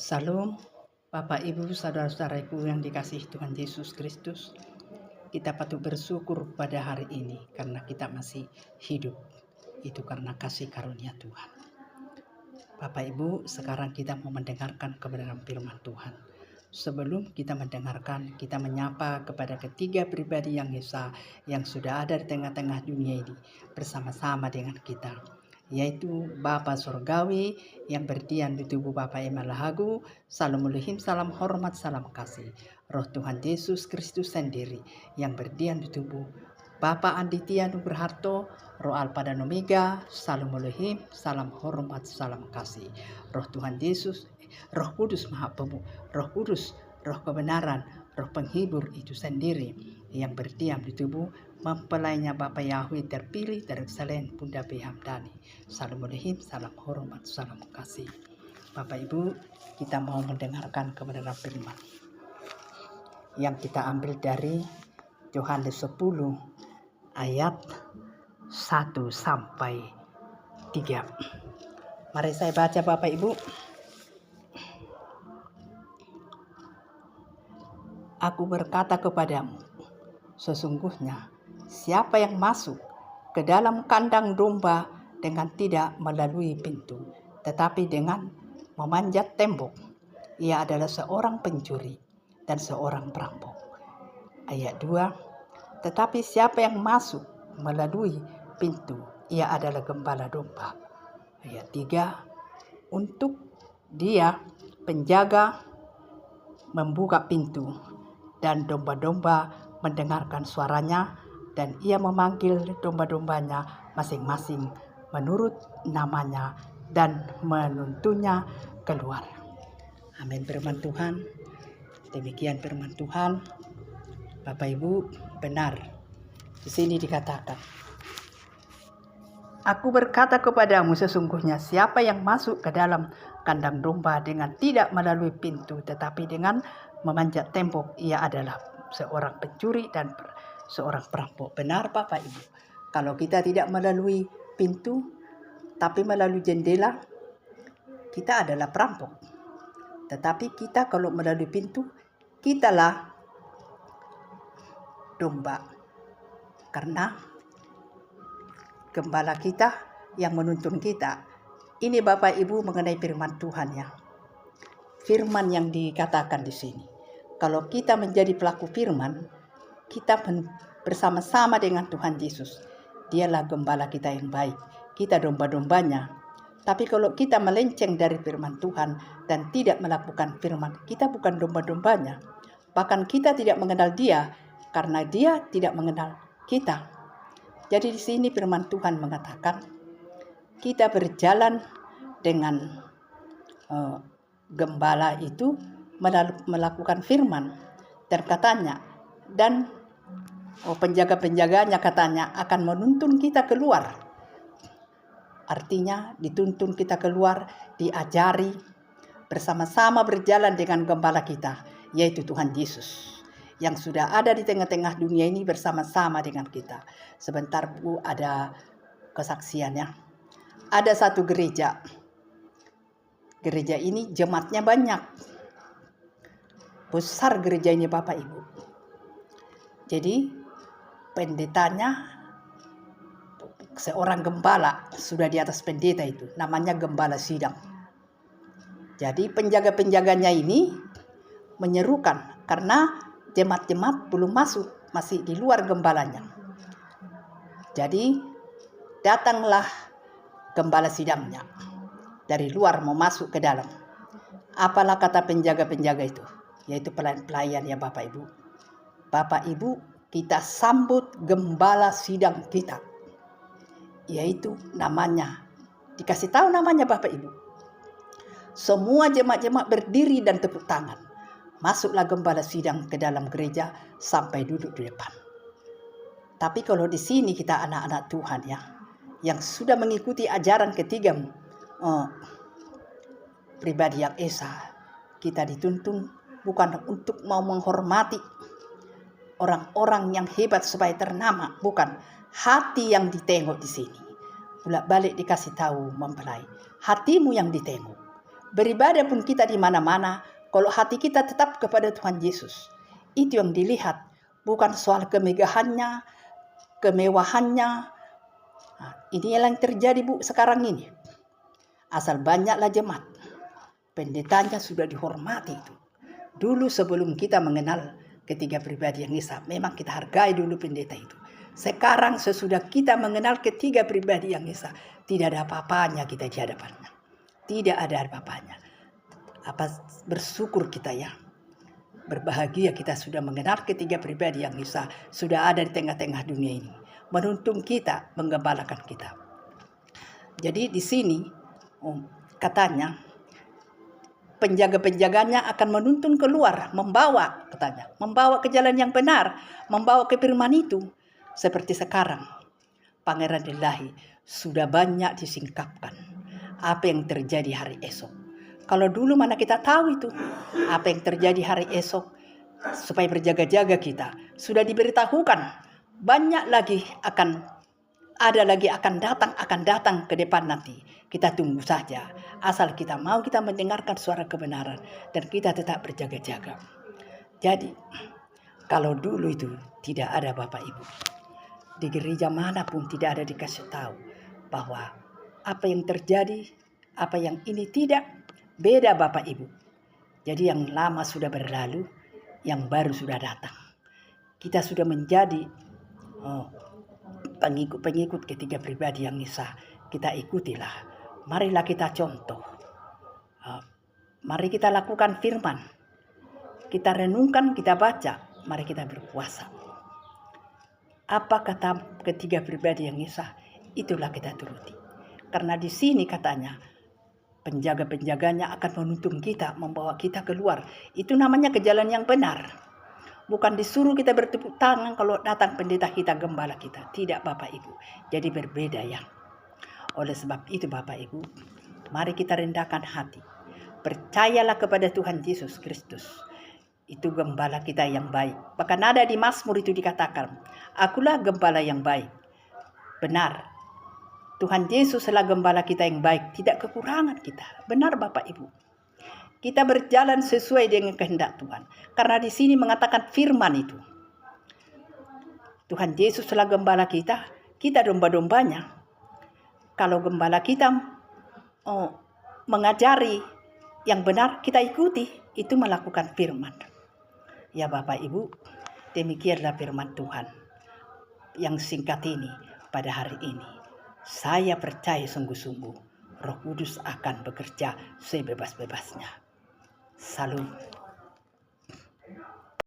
Salam, Bapak Ibu, saudara-saudaraku yang dikasihi Tuhan Yesus Kristus. Kita patut bersyukur pada hari ini karena kita masih hidup. Itu karena kasih karunia Tuhan. Bapak Ibu, sekarang kita mau mendengarkan kebenaran firman Tuhan. Sebelum kita mendengarkan, kita menyapa kepada ketiga pribadi yang esa yang sudah ada di tengah-tengah dunia ini bersama-sama dengan kita, yaitu Bapa Surgawi yang berdiam di tubuh Bapa Emalahagu. Salam ulihim, salam hormat, salam kasih. Roh Tuhan Yesus Kristus sendiri yang berdiam di tubuh Bapa Anditya Nugraharto, Roh Alfa dan Omega. Salam ulihim, salam hormat, salam kasih. Roh Tuhan Yesus, Roh Kudus Maha Pemurah, Roh Kudus, Roh kebenaran, Roh penghibur itu sendiri yang berdiam di tubuh mempelainya Bapa Yahweh terpilih dari selain Bunda Behamdani. Salam ulihim, salam hormat, salam kasih. Bapak Ibu, kita mau mendengarkan kebenaran firman yang kita ambil dari Yohanes 10 ayat 1 sampai 3. Mari saya baca Bapak Ibu. Aku berkata kepadamu, sesungguhnya siapa yang masuk ke dalam kandang domba dengan tidak melalui pintu, tetapi dengan memanjat tembok, ia adalah seorang pencuri dan seorang perampok. Ayat 2, tetapi siapa yang masuk melalui pintu, ia adalah gembala domba. Ayat 3, untuk dia penjaga membuka pintu, dan domba-domba mendengarkan suaranya, dan ia memanggil domba-dombanya masing-masing menurut namanya dan menuntunnya keluar. Amin. Firman Tuhan. Demikian firman Tuhan. Bapak Ibu, benar. Di sini dikatakan, aku berkata kepadamu, sesungguhnya siapa yang masuk ke dalam kandang domba dengan tidak melalui pintu, tetapi dengan memanjat tembok, ia adalah seorang pencuri dan seorang perampok. Benar Bapak Ibu, kalau kita tidak melalui pintu, tapi melalui jendela, kita adalah perampok. Tetapi kita kalau melalui pintu, kitalah domba. Karena gembala kita yang menuntun kita. Ini Bapak Ibu mengenai firman Tuhan ya. Firman yang dikatakan di sini. Kalau kita menjadi pelaku firman, kita bersama-sama dengan Tuhan Yesus. Dialah gembala kita yang baik. Kita domba-dombanya. Tapi kalau kita melenceng dari firman Tuhan dan tidak melakukan firman, kita bukan domba-dombanya. Bahkan kita tidak mengenal Dia karena Dia tidak mengenal kita. Jadi di sini firman Tuhan mengatakan kita berjalan dengan gembala itu melakukan firman, dan katanya penjaga-penjaganya katanya akan menuntun kita keluar. Artinya dituntun kita keluar, diajari bersama-sama berjalan dengan gembala kita, yaitu Tuhan Yesus yang sudah ada di tengah-tengah dunia ini bersama-sama dengan kita. Sebentar Bu, ada kesaksiannya. Ada satu gereja. Gereja ini jemaatnya banyak. Besar gereja ini Bapak Ibu. Jadi pendetanya seorang gembala, sudah di atas pendeta itu. Namanya gembala sidang. Jadi penjaga-penjaganya ini menyerukan karena jemaat-jemaat belum masuk, masih di luar gembalanya. Jadi datanglah gembala sidangnya dari luar mau masuk ke dalam. Apalah kata penjaga-penjaga itu, yaitu pelayan-pelayan ya Bapak Ibu. Bapak Ibu, kita sambut gembala sidang kita, yaitu namanya, dikasih tahu namanya Bapak Ibu. Semua jemaat-jemaat berdiri dan tepuk tangan. Masuklah gembala sidang ke dalam gereja sampai duduk di depan. Tapi kalau di sini kita anak-anak Tuhan ya, yang sudah mengikuti ajaran ketiga pribadi yang esa, kita dituntun bukan untuk mau menghormati orang-orang yang hebat supaya ternama, bukan. Hati yang ditengok di sini. Bolak-balik dikasih tahu mempelai, hatimu yang ditengok, Beribadah pun kita di mana-mana, kalau hati kita tetap kepada Tuhan Yesus. Itu yang dilihat, bukan soal kemegahannya, kemewahannya. Nah, ini yang terjadi Bu sekarang ini. Asal banyaklah jemaat, pendetanya sudah dihormati itu. Dulu sebelum kita mengenal ketiga pribadi yang Esa, memang kita hargai dulu pendeta itu. Sekarang sesudah kita mengenal ketiga pribadi yang Esa, tidak ada apa-apanya kita di hadapannya. Tidak ada apa-apanya. Bersyukur kita ya. Berbahagia kita sudah mengenal ketiga pribadi yang Esa, sudah ada di tengah-tengah dunia ini, menuntun kita, menggembalakan kita. Jadi di sini katanya penjaga-penjaganya akan menuntun keluar, membawa ke jalan yang benar, membawa ke firman itu. Seperti sekarang Pangeran Ilahi sudah banyak disingkapkan apa yang terjadi hari esok. Kalau dulu mana kita tahu itu apa yang terjadi hari esok, supaya berjaga-jaga kita sudah diberitahukan. Banyak lagi akan datang ke depan nanti. Kita tunggu saja, asal kita mau kita mendengarkan suara kebenaran dan kita tetap berjaga-jaga. Jadi kalau dulu itu tidak ada Bapak Ibu, di gereja manapun tidak ada dikasih tahu bahwa apa yang terjadi, apa yang ini tidak beda Bapak Ibu. Jadi yang lama sudah berlalu, yang baru sudah datang. Kita sudah menjadi pengikut ketiga pribadi yang Esa. Kita ikutilah. Marilah kita contoh. Mari kita lakukan firman. Kita renungkan, kita baca. Mari kita berpuasa. Apa kata ketiga pribadi yang Esa, itulah kita turuti. Karena di sini katanya, penjaga-penjaganya akan menuntun kita, membawa kita keluar. Itu namanya ke jalan yang benar. Bukan disuruh kita bertepuk tangan kalau datang pendeta kita, gembala kita. Tidak Bapak Ibu. Jadi berbeda ya. Oleh sebab itu Bapak Ibu, mari kita rendahkan hati. Percayalah kepada Tuhan Yesus Kristus. Itu gembala kita yang baik. Bahkan ada di Mazmur itu dikatakan, akulah gembala yang baik. Benar. Tuhan Yesus adalah gembala kita yang baik. Tidak kekurangan kita. Benar Bapak Ibu. Kita berjalan sesuai dengan kehendak Tuhan. Karena di sini mengatakan firman itu. Tuhan Yesus adalah gembala kita. Kita domba-dombanya. Kalau gembala kita mengajari yang benar, kita ikuti. Itu melakukan firman. Ya Bapak Ibu, demikianlah firman Tuhan yang singkat ini pada hari ini. Saya percaya sungguh-sungguh Roh Kudus akan bekerja sebebas-bebasnya. Salam.